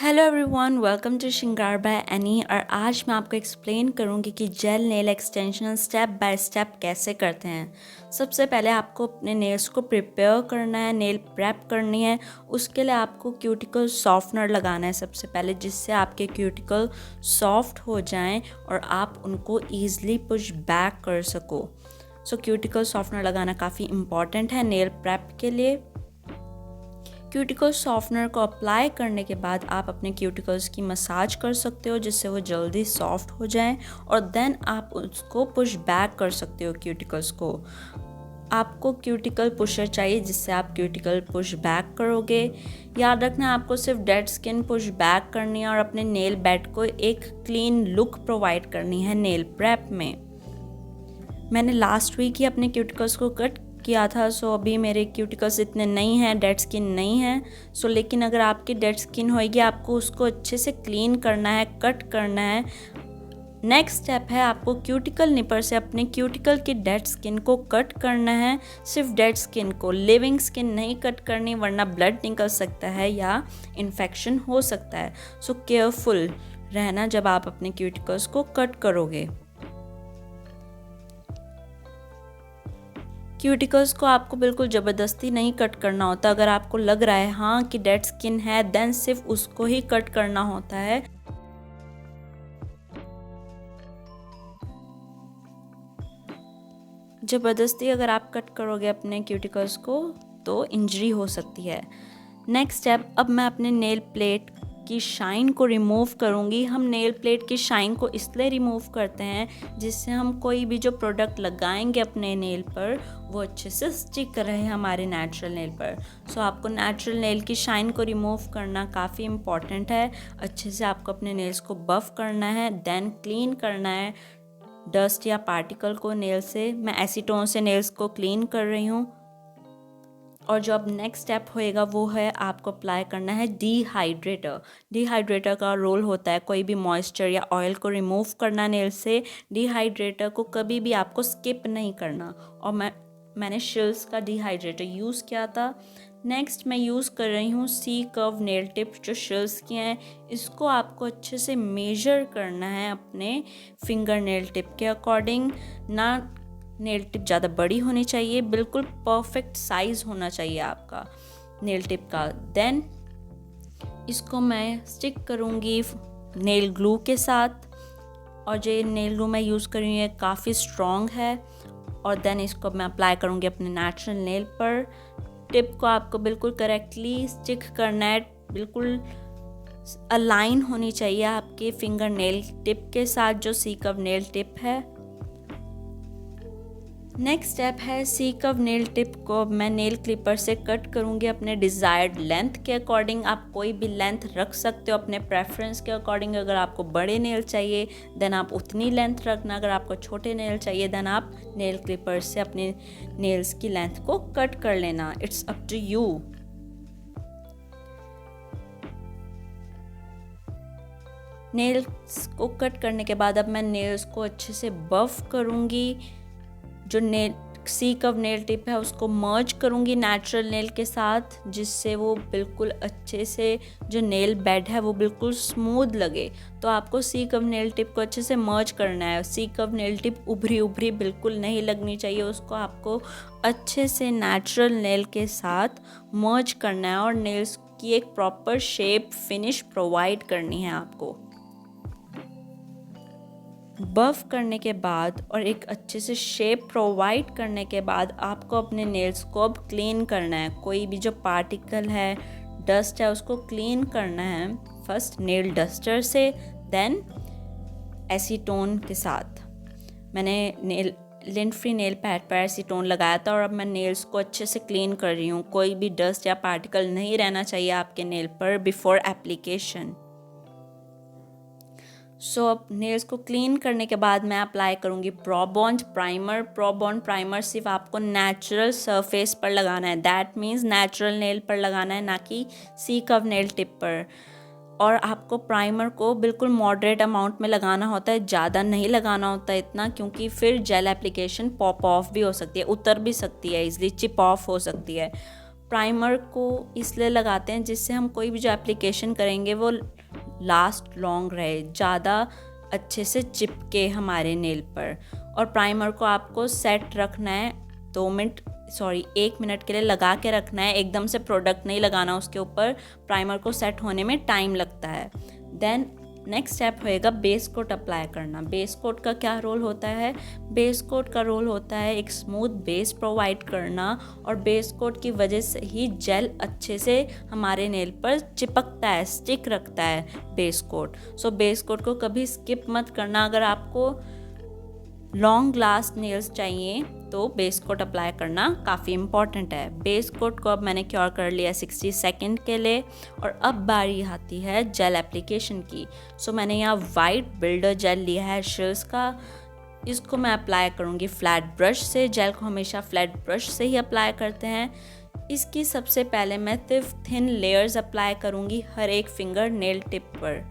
Hello everyone, welcome to श्रृंगार by any. और आज मैं आपको एक्सप्लेन करूंगी कि jail nail extension step by step कैसे करते हैं। सबसे पहले आपको अपने नेल्स को प्रिपेयर करना है, नेल प्रेप करनी है। उसके लिए आपको क्यूटिकल सॉफ्टनर लगाना है सबसे पहले, जिससे आपके क्यूटिकल सॉफ्ट हो जाएं और आप उनको ईजिली पुश बैक कर सको। सो क्यूटिकल सॉफ्टनर लगाना काफ़ी इम्पॉर्टेंट है नेल प्रेप के लिए। क्यूटिकल सॉफ्टनर को अप्लाई करने के बाद आप अपने क्यूटिकल्स की मसाज कर सकते हो, जिससे वो जल्दी सॉफ्ट हो जाएं और देन आप उसको पुश बैक कर सकते हो क्यूटिकल्स को। आपको क्यूटिकल पुशर चाहिए जिससे आप क्यूटिकल पुश बैक करोगे। याद रखना, आपको सिर्फ डेड स्किन पुश बैक करनी है और अपने नेल बेड को एक क्लीन लुक प्रोवाइड करनी है नेल प्रेप में। मैंने लास्ट वीक ही अपने क्यूटिकल्स को कट किया था, सो अभी मेरे क्यूटिकल्स इतने नहीं हैं, डेड स्किन नहीं है। सो लेकिन अगर आपकी डेड स्किन होएगी, आपको उसको अच्छे से क्लीन करना है, कट करना है। नेक्स्ट स्टेप है आपको क्यूटिकल निपर से अपने क्यूटिकल की डेड स्किन को कट करना है। सिर्फ डेड स्किन को, लिविंग स्किन नहीं कट करनी, वरना ब्लड निकल सकता है या इन्फेक्शन हो सकता है। सो केयरफुल रहना जब आप अपने क्यूटिकल्स को कट करोगे। क्यूटिकल्स को आपको बिल्कुल ज़बरदस्ती नहीं कट करना होता। अगर आपको लग रहा है हाँ कि डेड स्किन है, देन सिर्फ उसको ही कट करना होता है। ज़बरदस्ती अगर आप कट करोगे अपने क्यूटिकल्स को तो इंजरी हो सकती है। नेक्स्ट स्टेप, अब मैं अपने नेल प्लेट की शाइन को रिमूव करूँगी। हम नेल प्लेट की शाइन को इसलिए रिमूव करते हैं जिससे हम कोई भी जो प्रोडक्ट लगाएंगे अपने नेल पर वो अच्छे से स्टिक रहे हमारे नेचुरल नेल पर। सो आपको नेचुरल नेल की शाइन को रिमूव करना काफ़ी इम्पॉर्टेंट है। अच्छे से आपको अपने नेल्स को बफ करना है, देन क्लीन करना है डस्ट या पार्टिकल को नेल से। मैं एसीटोन से नेल्स को क्लीन कर रही हूँ। और जो अब नेक्स्ट स्टेप होएगा वो है आपको अप्लाई करना है डिहाइड्रेटर। डिहाइड्रेटर का रोल होता है कोई भी मॉइस्चर या ऑयल को रिमूव करना नेल से। डिहाइड्रेटर को कभी भी आपको स्किप नहीं करना। और मैंने शिल्स का डिहाइड्रेटर यूज़ किया था। नेक्स्ट मैं यूज़ कर रही हूँ सी कर्व नेल टिप जो शिल्स की हैं। इसको आपको अच्छे से मेजर करना है अपने फिंगर नेल टिप के अकॉर्डिंग। ना नेल टिप ज़्यादा बड़ी होनी चाहिए, बिल्कुल परफेक्ट साइज़ होना चाहिए आपका नेल टिप का। देन इसको मैं स्टिक करूँगी नेल ग्लू के साथ। और जो नेल ग्लू मैं यूज़ कर रही हूँ ये काफ़ी स्ट्रॉन्ग है। और देन इसको मैं अप्लाई करूँगी अपने नेचुरल नेल पर। टिप को आपको बिल्कुल करेक्टली स्टिक करना है, बिल्कुल अलाइन होनी चाहिए आपके फिंगर नेल टिप के साथ जो सी कर्व नेल टिप है। नेक्स्ट स्टेप है सी कर्व नेल टिप को मैं नेल क्लिपर से कट करूँगी अपने डिज़ायर्ड लेंथ के अकॉर्डिंग। आप कोई भी लेंथ रख सकते हो अपने प्रेफरेंस के अकॉर्डिंग। अगर आपको बड़े नेल चाहिए देन आप उतनी लेंथ रखना, अगर आपको छोटे नेल चाहिए देन आप नेल क्लिपर से अपने नेल्स की लेंथ को कट कर लेना। It's up to you. Nails को कट करने के बाद अब मैं नेल्स को अच्छे से बफ करूँगी। जो nail C curve nail tip है उसको मर्ज करूँगी नेचुरल नेल के साथ, जिससे वो बिल्कुल अच्छे से जो नेल बेड है वो बिल्कुल स्मूथ लगे। तो आपको सी कर्व नेल टिप को अच्छे से मर्ज करना है। सी कर्व नेल टिप उभरी उभरी बिल्कुल नहीं लगनी चाहिए, उसको आपको अच्छे से नेचुरल नेल के साथ मर्ज करना है और नेल्स की एक प्रॉपर शेप फिनिश प्रोवाइड करनी है आपको। बफ करने के बाद और एक अच्छे से शेप प्रोवाइड करने के बाद आपको अपने नेल्स को अब क्लीन करना है। कोई भी जो पार्टिकल है, डस्ट है, उसको क्लीन करना है फर्स्ट नेल डस्टर से, देन एसीटोन के साथ। मैंने लिंट फ्री नेल पैड पर एसीटोन लगाया था और अब मैं नेल्स को अच्छे से क्लीन कर रही हूँ। कोई भी डस्ट या पार्टिकल नहीं रहना चाहिए आपके नेल पर बिफोर एप्लीकेशन। सो अब नेल्स को क्लीन करने के बाद मैं अप्लाई करूँगी pro bond primer. Pro bond primer सिर्फ आपको नेचुरल सरफेस पर लगाना है, दैट मीन्स नेचुरल नेल पर लगाना है, ना कि सी कर्व नेल टिप पर। और आपको प्राइमर को बिल्कुल मॉडरेट अमाउंट में लगाना होता है, ज़्यादा नहीं लगाना होता है इतना, क्योंकि फिर जेल एप्लीकेशन पॉप ऑफ भी हो सकती है, उतर भी सकती है, इजली चिप ऑफ हो सकती है। प्राइमर को इसलिए लगाते हैं जिससे हम कोई भी जो एप्लीकेशन करेंगे वो लास्ट लॉन्ग रहे, ज़्यादा अच्छे से चिपके हमारे नेल पर। और प्राइमर को आपको सेट रखना है 1 मिनट के लिए लगा के रखना है, एकदम से प्रोडक्ट नहीं लगाना उसके ऊपर, प्राइमर को सेट होने में टाइम लगता है। देन नेक्स्ट स्टेप होएगा बेस कोट अप्लाई करना। बेस कोट का क्या रोल होता है? बेस कोट का रोल होता है एक स्मूथ बेस प्रोवाइड करना, और बेस कोट की वजह से ही जेल अच्छे से हमारे नेल पर चिपकता है, स्टिक रखता है base coat. So base coat को कभी स्किप मत करना। अगर आपको लॉन्ग लास्ट नेल्स चाहिए तो बेस कोट अप्लाई करना काफ़ी इम्पॉर्टेंट है। बेस कोट को अब मैंने क्योर कर लिया 60 सेकेंड के लिए, और अब बारी आती है जेल एप्लीकेशन की। सो मैंने यहाँ वाइट बिल्डर जेल लिया है शिल्स का, इसको मैं अप्लाई करूँगी फ्लैट ब्रश से। जेल को हमेशा फ्लैट ब्रश से ही अप्लाई करते हैं। इसकी सबसे पहले मैं सिर्फ थिन लेयर्स अप्लाई करूँगी हर एक फिंगर नेल टिप पर।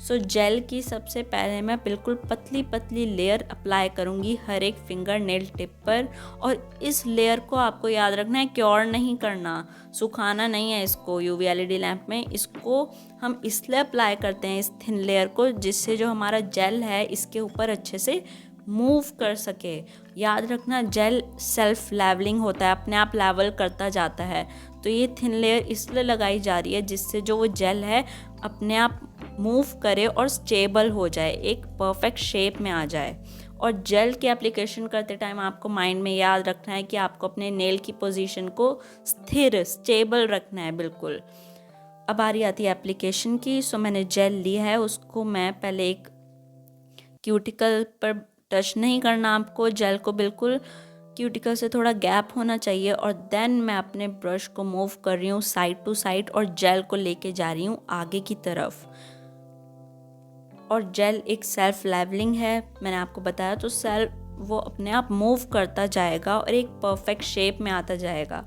सो जेल की सबसे पहले मैं बिल्कुल पतली पतली लेयर अप्लाई करूँगी हर एक फिंगर नेल टिप पर, और इस लेयर को आपको याद रखना है क्योर नहीं करना, सुखाना नहीं है इसको यूवी एलईडी लैंप में। इसको हम इसलिए अप्लाई करते हैं इस थिन लेयर को, जिससे जो हमारा जेल है इसके ऊपर अच्छे से मूव कर सके। याद रखना जेल सेल्फ लेवलिंग होता है, अपने आप लेवल करता जाता है। तो ये थिन लेयर इसलिए लगाई जा रही है जिससे जो वो जेल है अपने आप मूव करे और स्टेबल हो जाए, एक परफेक्ट शेप में आ जाए। और जेल की एप्लीकेशन करते टाइम आपको माइंड में याद रखना है कि आपको अपने नेल की पोजीशन को स्थिर स्टेबल रखना है बिल्कुल। अब बारी आती है एप्लीकेशन की। सो मैंने जेल लिया है, उसको मैं पहले एक क्यूटिकल पर टच नहीं करना आपको, जेल को बिल्कुल क्यूटिकल से थोड़ा गैप होना चाहिए, और देन मैं अपने ब्रश को मूव कर रही हूँ साइड टू साइड और जेल को लेके जा रही हूँ आगे की तरफ। और जेल एक सेल्फ लेवलिंग है, मैंने आपको बताया, तो सेल्फ वो अपने आप मूव करता जाएगा और एक परफेक्ट शेप में आता जाएगा।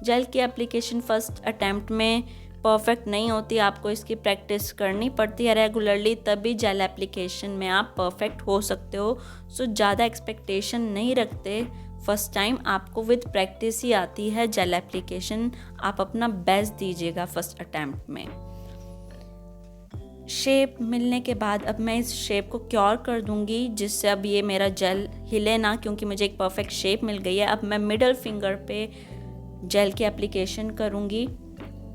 जेल की एप्लीकेशन फर्स्ट अटेम्प्ट में परफेक्ट नहीं होती, आपको इसकी प्रैक्टिस करनी पड़ती है रेगुलरली, तभी जेल एप्लीकेशन में आप परफेक्ट हो सकते हो। सो ज़्यादा एक्सपेक्टेशन नहीं रखते, फर्स्ट टाइम आपको विद प्रैक्टिस ही आती है जेल एप्लीकेशन। आप अपना बेस्ट दीजिएगा फर्स्ट अटेम्प्ट में। शेप मिलने के बाद अब मैं इस शेप को क्योर कर दूंगी, जिससे अब ये मेरा जेल हिले ना, क्योंकि मुझे एक परफेक्ट शेप मिल गई है। अब मैं मिडल फिंगर पे जेल की एप्लीकेशन करूंगी।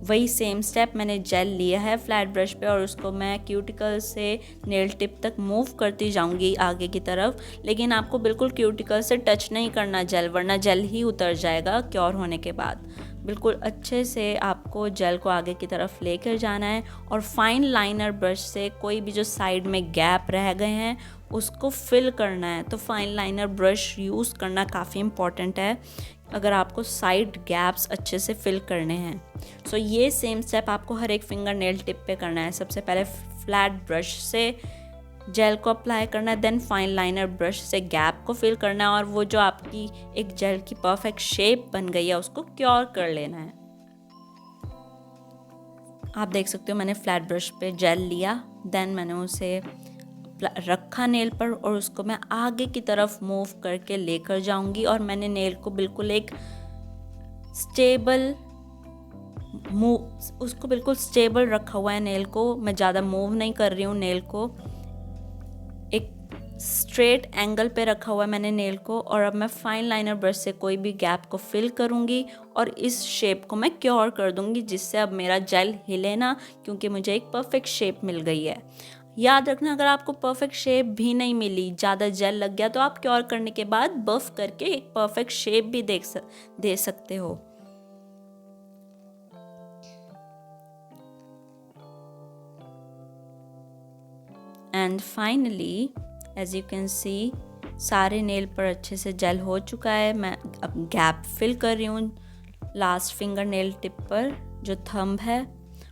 वही सेम स्टेप मैंने जेल लिया है फ्लैट ब्रश पे, और उसको मैं क्यूटिकल से नेल टिप तक मूव करती जाऊंगी आगे की तरफ। लेकिन आपको बिल्कुल क्यूटिकल से टच नहीं करना जेल, वरना जेल ही उतर जाएगा क्योर होने के बाद। बिल्कुल अच्छे से आपको जेल को आगे की तरफ लेकर जाना है, और फाइन लाइनर ब्रश से कोई भी जो साइड में गैप रह गए हैं उसको फिल करना है। तो फाइन लाइनर ब्रश यूज़ करना काफ़ी इम्पॉर्टेंट है अगर आपको साइड गैप्स अच्छे से फिल करने हैं। सो ये सेम स्टेप आपको हर एक फिंगर नेल टिप पे करना है। सबसे पहले फ्लैट ब्रश से जेल को अप्लाई करना है, देन फाइन लाइनर ब्रश से गैप को फिल करना है, और वो जो आपकी एक जेल की परफेक्ट शेप बन गई है उसको क्योर कर लेना है। आप देख सकते हो मैंने फ्लैट ब्रश पे जेल लिया, देन मैंने उसे रखा नेल पर, और उसको मैं आगे की तरफ मूव करके लेकर जाऊंगी। और मैंने नेल को बिल्कुल एक स्टेबल उसको बिल्कुल स्टेबल रखा हुआ है नेल को, मैं ज़्यादा मूव नहीं कर रही हूँ नेल को, एक स्ट्रेट एंगल पे रखा हुआ है मैंने नेल को। और अब मैं फाइन लाइनर ब्रश से कोई भी गैप को फिल करूँगी और इस शेप को मैं क्योर कर दूँगी, जिससे अब मेरा जेल हिले ना, क्योंकि मुझे एक परफेक्ट शेप मिल गई है। याद रखना अगर आपको परफेक्ट शेप भी नहीं मिली, ज़्यादा जेल लग गया, तो आप क्योर करने के बाद बफ करके एक परफेक्ट शेप भी दे सकते हो। And finally as you can see सारे नेल पर अच्छे से जेल हो चुका है। मैं अब गैप फिल कर रही हूँ लास्ट फिंगर नेल टिप पर जो थंब है,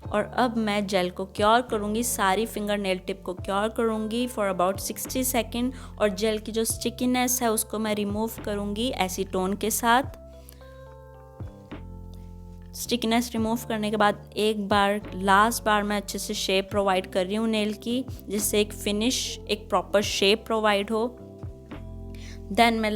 और अब मैं जेल को क्योर करूँगी, सारी फिंगर नेल टिप को क्योर करूँगी फॉर अबाउट 60 सेकेंड। और जेल की जो स्टिकीनेस है उसको मैं रिमूव करूँगी एसीटोन के साथ। स्टिकीनेस रिमूव करने के बाद लास्ट बार मैं अच्छे से शेप प्रोवाइड कर रही हूँ नेल की, जिससे एक प्रॉपर शेप प्रोवाइड हो। देन मैं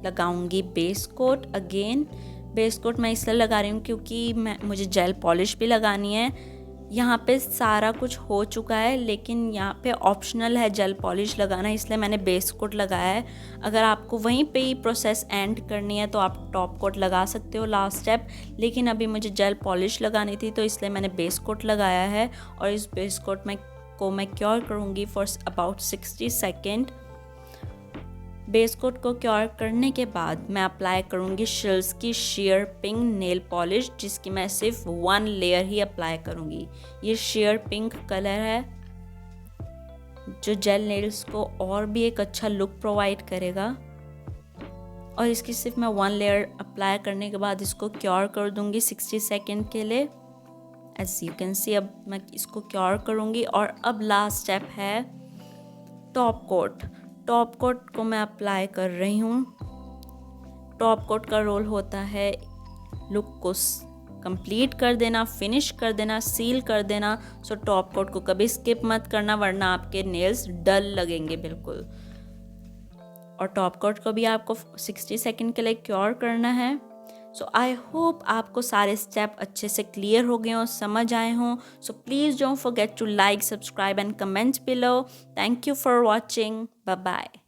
लगाऊंगी base coat again base coat मैं इसलिए लगा रही हूँ क्योंकि मुझे जेल पॉलिश भी लगानी है। यहाँ पे सारा कुछ हो चुका है, लेकिन यहाँ पे ऑप्शनल है जेल पॉलिश लगाना, इसलिए मैंने बेस कोट लगाया है। अगर आपको वहीं पे ही प्रोसेस एंड करनी है तो आप टॉप कोट लगा सकते हो लास्ट स्टेप, लेकिन अभी मुझे जेल पॉलिश लगानी थी तो इसलिए मैंने बेस कोट लगाया है। और इस बेस कोट को मैं क्योर करूँगी for about 60 second. Base coat को क्योर करने के बाद मैं अप्लाई करूँगी शिल्स की शेयर पिंक नेल पॉलिश, जिसकी मैं सिर्फ 1 लेयर ही अप्लाई करूँगी। ये शेयर पिंक कलर है जो जेल नेल्स को और भी एक अच्छा लुक प्रोवाइड करेगा। और इसकी सिर्फ मैं 1 लेयर अप्लाई करने के बाद इसको क्योर कर दूँगी 60 सेकेंड के लिए। एज यू कैन सी अब मैं इसको क्योर करूँगी। और अब लास्ट स्टेप है टॉप कोट। टॉप कोट को मैं अप्लाई कर रही हूँ। टॉप कोट का रोल होता है लुक को कंप्लीट कर देना, फिनिश कर देना, सील कर देना। सो टॉप कोट को कभी स्किप मत करना, वरना आपके नेल्स डल लगेंगे बिल्कुल। और टॉप कोट को भी आपको 60 सेकेंड के लिए क्योर करना है। सो आई होप आपको सारे स्टेप अच्छे से क्लियर हो गए हों, समझ आए हों। So please don't forget to like, subscribe and comment below. Thank you for watching. Bye bye.